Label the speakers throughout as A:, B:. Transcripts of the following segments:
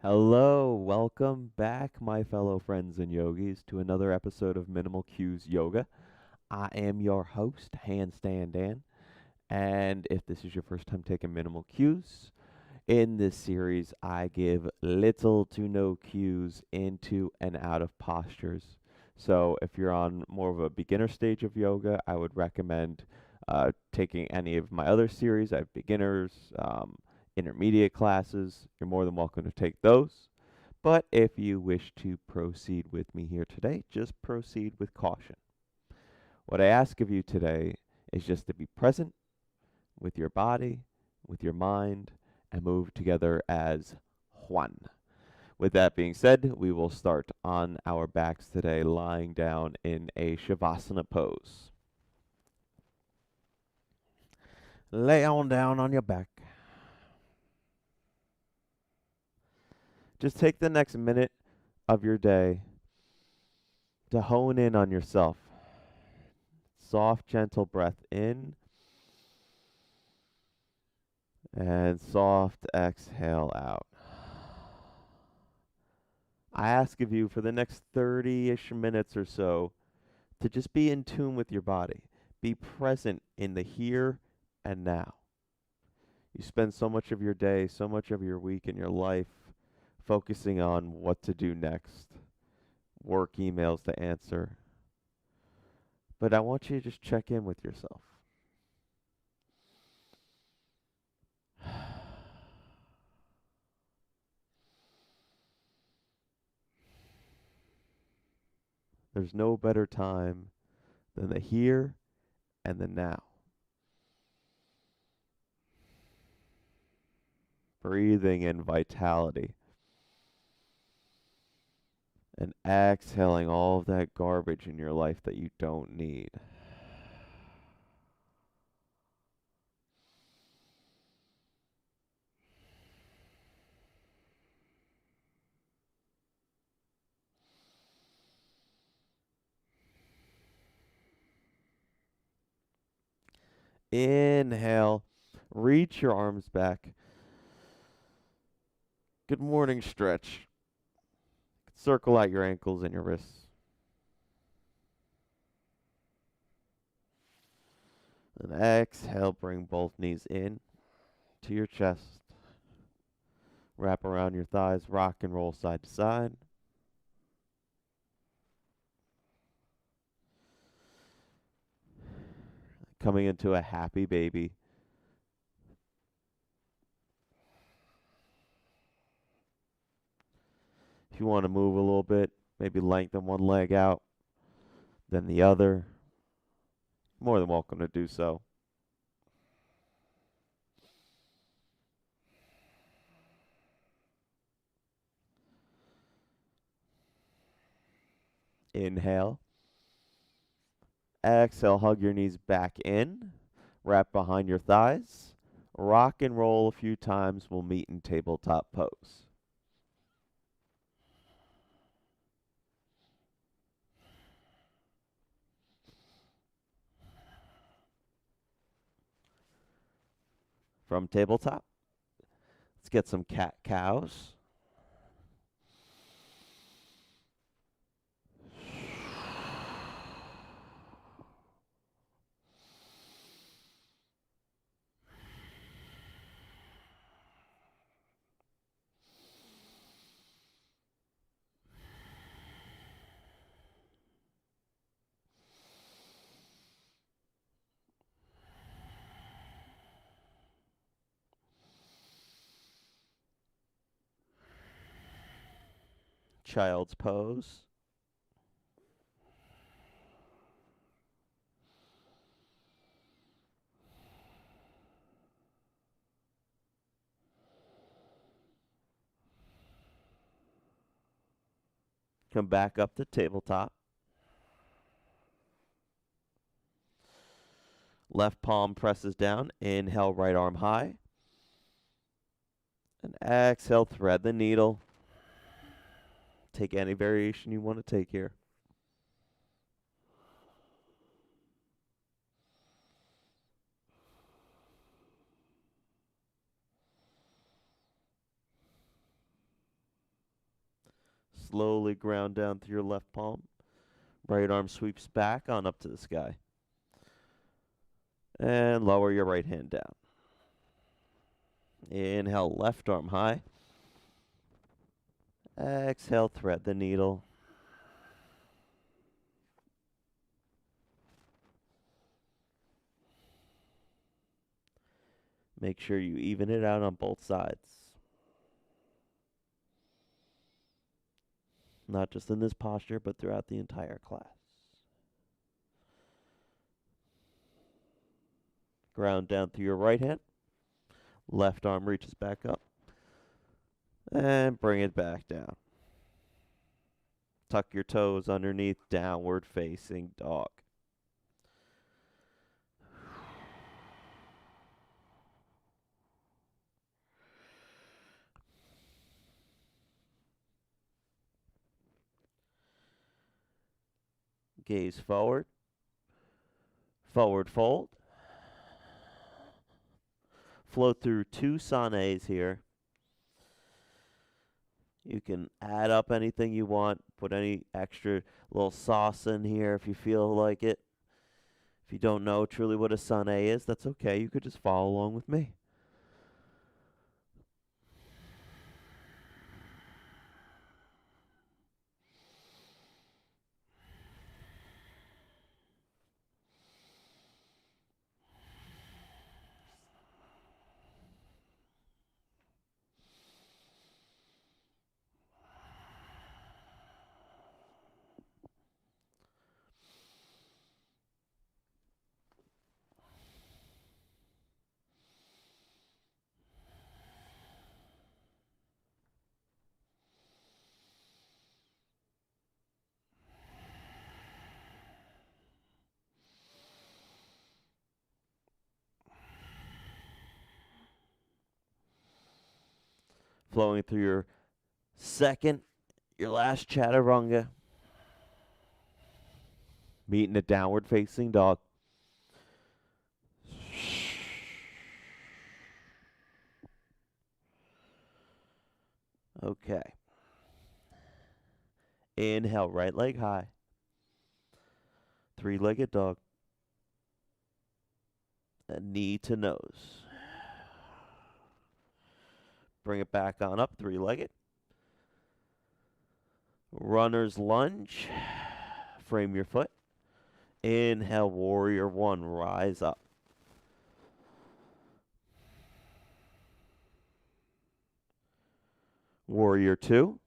A: Hello, welcome back, my fellow friends and yogis, to another episode of Minimal Cues Yoga. I am your host, Handstand Dan, and if this is your first time taking Minimal Cues, in this series I give little to no cues into and out of postures. So if you're on more of a beginner stage of yoga, I would recommend taking any of my other series. I have beginners, intermediate classes. You're more than welcome to take those. But if you wish to proceed with me here today, just proceed with caution. What I ask of you today is just to be present with your body, with your mind, and move together as one. With that being said, we will start on our backs today, lying down in a Shavasana pose. Lay on down on your back. Just take the next minute of your day to hone in on yourself. Soft, gentle breath in and soft exhale out. I ask of you for the next 30-ish minutes or so to just be in tune with your body. Be present in the here and now. You spend so much of your day, so much of your week and your life focusing on what to do next, work emails to answer. But I want you to just check in with yourself. There's no better time than the here and the now. Breathing in vitality and exhaling all of that garbage in your life that you don't need. Inhale, reach your arms back. Good morning stretch. Circle out your ankles and your wrists. And exhale, bring both knees in to your chest. Wrap around your thighs, rock and roll side to side. Coming into a happy baby. If you want to move a little bit, maybe lengthen one leg out, then the other. More than welcome to do so. Inhale. Exhale, hug your knees back in. Wrap behind your thighs. Rock and roll a few times. We'll meet in tabletop pose. From tabletop, let's get some cat cows. Child's pose. Come back up to tabletop. Left palm presses down. Inhale, right arm high. And exhale, thread the needle. Take any variation you want to take here. Slowly ground down through your left palm. Right arm sweeps back on up to the sky. And lower your right hand down. Inhale, left arm high. Exhale, thread the needle. Make sure you even it out on both sides. Not just in this posture, but throughout the entire class. Ground down through your right hand. Left arm reaches back up. And bring it back down. Tuck your toes underneath, downward facing dog. Gaze forward. Forward fold. Float through 2 sanés here. You can add up anything you want. Put any extra little sauce in here if you feel like it. If you don't know truly what a sané is, that's okay. You could just follow along with me. Flowing through your last chaturanga. Meeting a downward facing dog. Okay. Inhale, right leg high. 3-legged dog. And knee to nose. Bring it back on up, 3-legged. Runner's lunge. Frame your foot. Inhale, warrior 1, rise up. Warrior 2.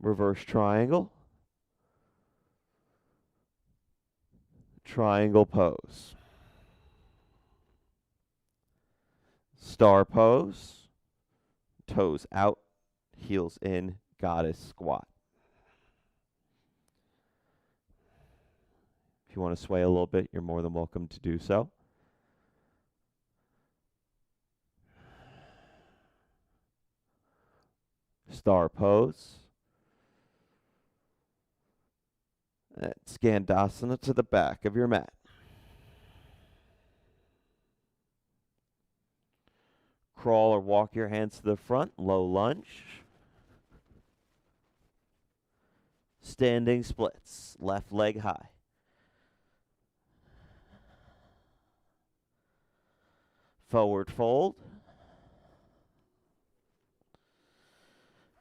A: Reverse triangle. Triangle pose. Star pose. Toes out, heels in, goddess squat. If you want to sway a little bit, you're more than welcome to do so. Star pose. And Skandasana to the back of your mat. Crawl or walk your hands to the front, low lunge. Standing splits, left leg high. Forward fold.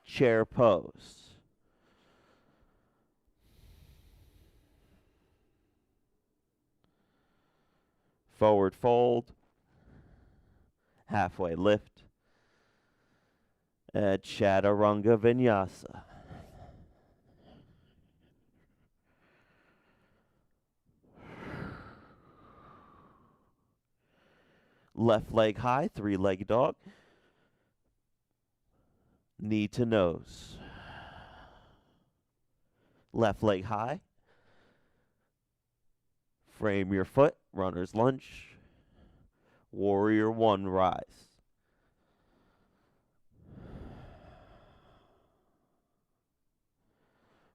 A: Chair pose. Forward fold. Halfway lift. Chaturanga Vinyasa. Left leg high, 3-legged dog. Knee to nose. Left leg high. Frame your foot, runner's lunge. Warrior 1, rise.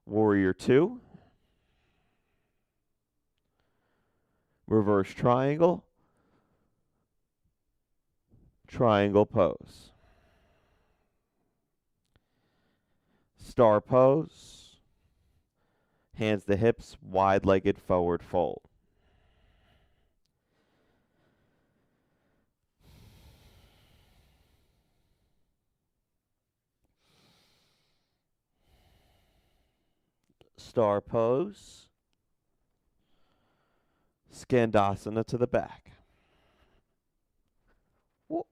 A: Warrior 2. Reverse triangle. Triangle pose. Star pose. Hands to hips, wide-legged forward fold. Star pose. Skandasana to the back. Whoa.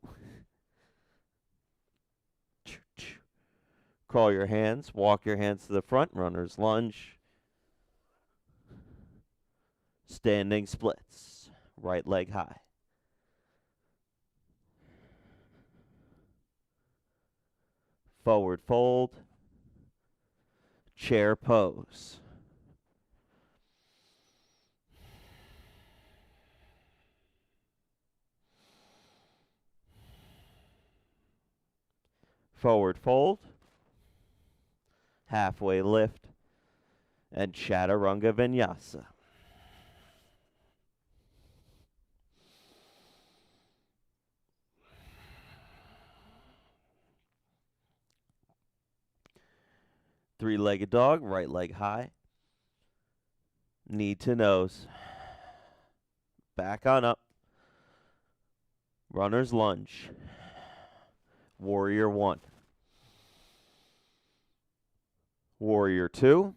A: Crawl your hands, walk your hands to the front, runner's lunge. Standing splits, right leg high. Forward fold, chair pose. Forward fold, halfway lift, and Chaturanga Vinyasa. Three-legged dog, right leg high. Knee to nose. Back on up. Runner's lunge. Warrior 1. Warrior 2.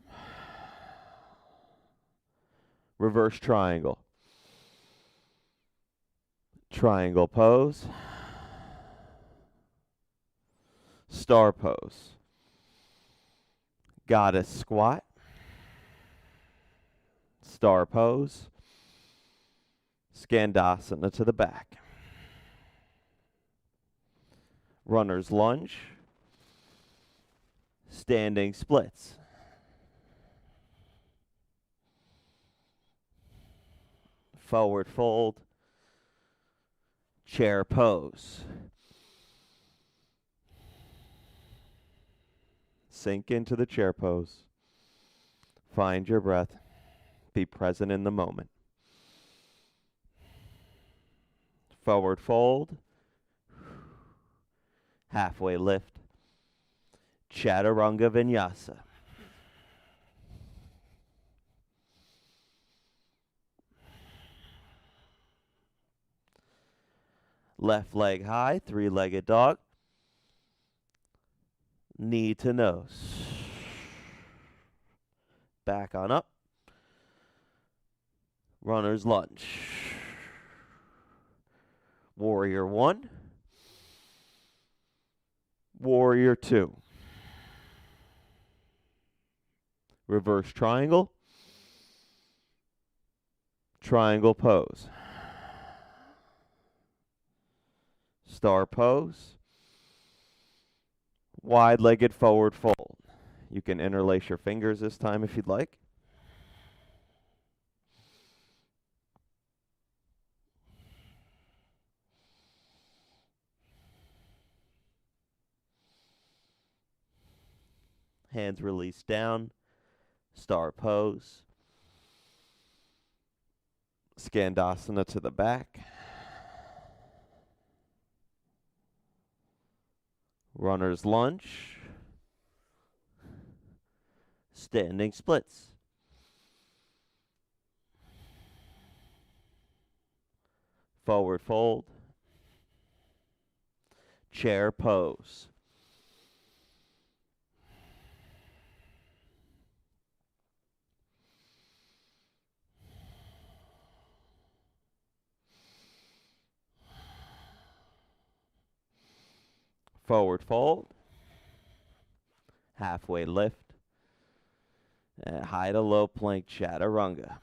A: Reverse triangle. Triangle pose. Star pose. Goddess squat. Star pose. Skandasana to the back. Runner's lunge. Standing splits. Forward fold. Chair pose. Sink into the chair pose. Find your breath. Be present in the moment. Forward fold. Halfway lift. Chaturanga Vinyasa. Left leg high, three-legged dog. Knee to nose. Back on up. Runner's lunge. Warrior 1. Warrior 2. Reverse triangle. Triangle pose. Star pose. Wide-legged forward fold. You can interlace your fingers this time if you'd like. Hands released down. Star pose. Skandasana to the back. Runner's lunge. Standing splits. Forward fold. Chair pose. Forward fold. Halfway lift. And high to low plank chaturanga.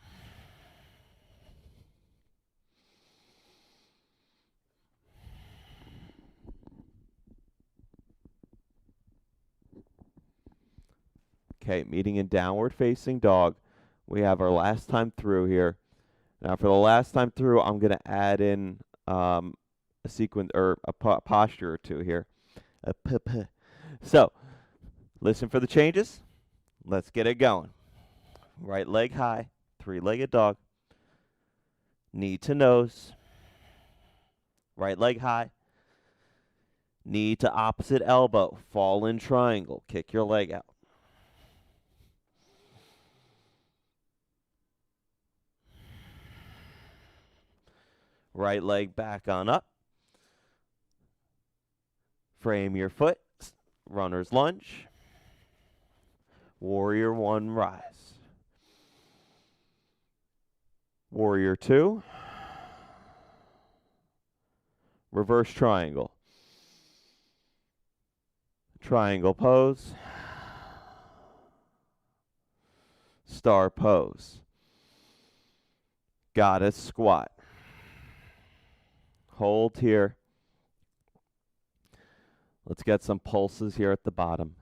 A: Okay, meeting in downward facing dog. We have our last time through here. Now for the last time through, I'm going to add in a sequence or a posture or two here. So, listen for the changes. Let's get it going. Right leg high, three-legged dog. Knee to nose. Right leg high. Knee to opposite elbow. Fall in triangle. Kick your leg out. Right leg back on up. Frame your foot. Runner's lunge. Warrior 1, rise. Warrior 2. Reverse triangle. Triangle pose. Star pose. Goddess squat. Hold here. Let's get some pulses here at the bottom.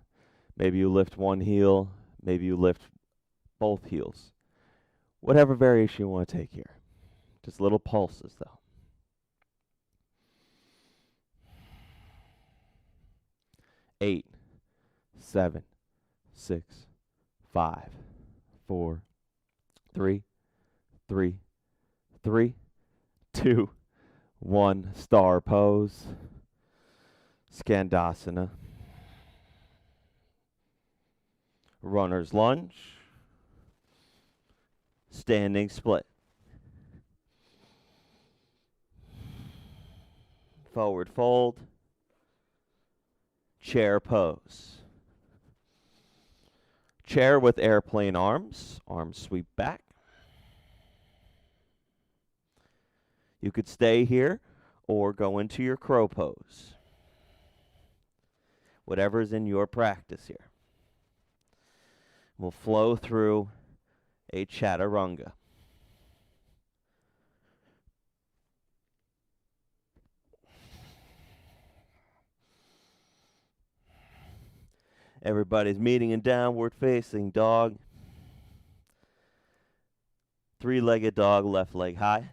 A: Maybe you lift one heel. Maybe you lift both heels. Whatever variation you want to take here. Just little pulses, though. 8, 7, 6, 5, 4, 3, 3, 3, 2, 1. Star pose. Skandasana. Runner's lunge. Standing split. Forward fold. Chair pose. Chair with airplane arms. Arms sweep back. You could stay here or go into your crow pose. Whatever's in your practice here. We'll flow through a chaturanga. Everybody's meeting in downward facing dog. 3-legged dog, left leg high.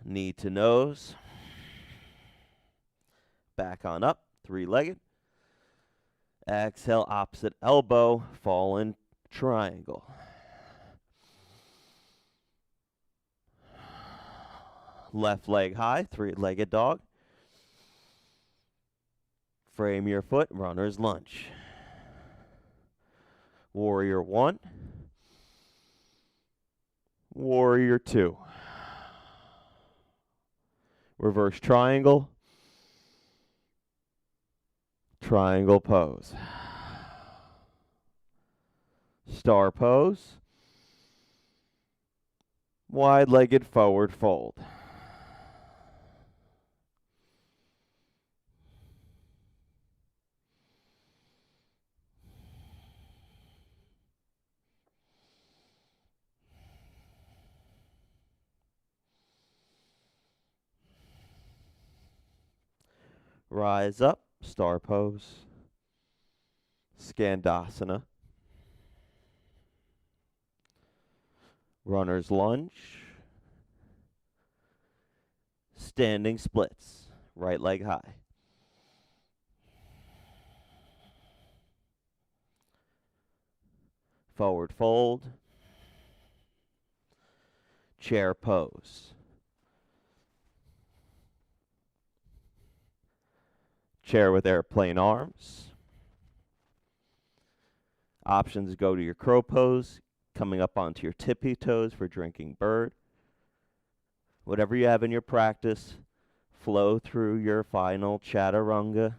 A: Knee to nose. Back on up, 3-legged. Exhale, opposite elbow, fallen triangle. Left leg high, 3-legged dog. Frame your foot, runner's lunge. Warrior 1. Warrior 2. Reverse triangle. Triangle pose. Star pose. Wide-legged forward fold. Rise up, star pose. Skandasana. Runner's lunge. Standing splits, right leg high. Forward fold. Chair pose. Chair with airplane arms. Options go to your crow pose, coming up onto your tippy toes for drinking bird. Whatever you have in your practice, flow through your final chaturanga.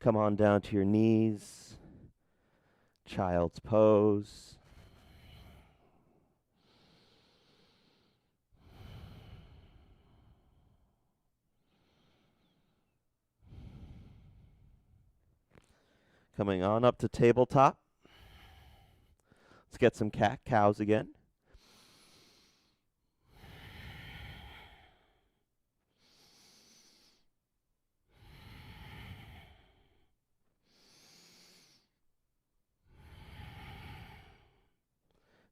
A: Come on down to your knees. Child's pose. Coming on up to tabletop. Let's get some cat-cows again.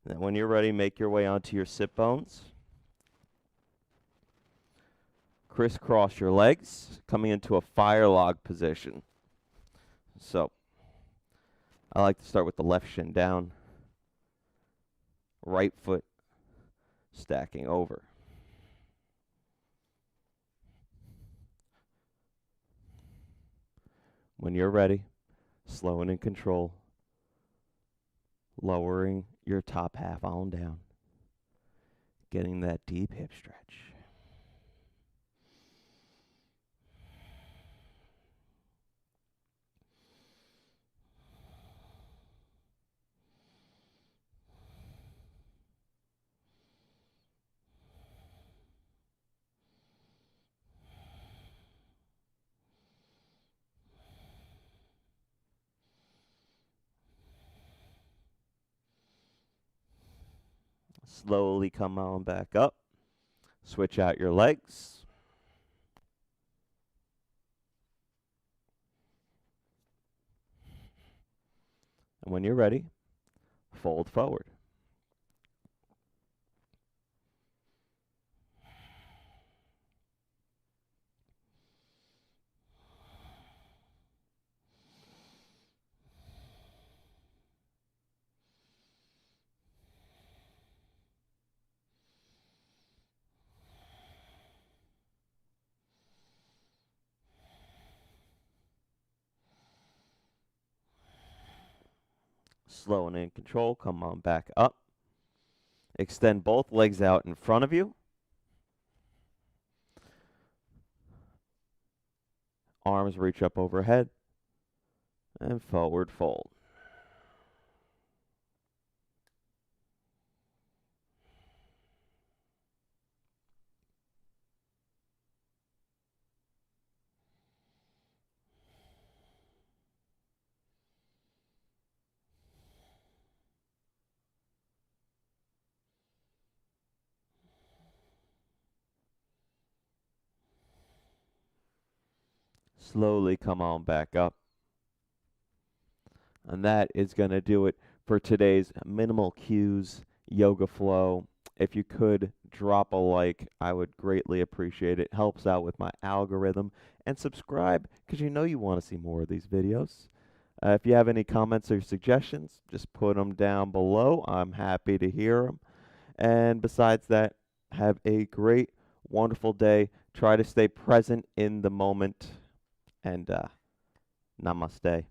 A: Then when you're ready, make your way onto your sit bones. Crisscross your legs, coming into a fire log position. So, I like to start with the left shin down, right foot stacking over. When you're ready, slow and in control, lowering your top half on down, getting that deep hip stretch. Slowly come on back up. Switch out your legs. And when you're ready, fold forward. Slow and in control, come on back up. Extend both legs out in front of you. Arms reach up overhead. And forward fold. Slowly come on back up. And that is going to do it for today's Minimal Cues Yoga Flow. If you could drop a like, I would greatly appreciate it. Helps out with my algorithm. And subscribe because you know you want to see more of these videos. If you have any comments or suggestions, just put them down below. I'm happy to hear them. And besides that, have a great, wonderful day. Try to stay present in the moment. And namaste.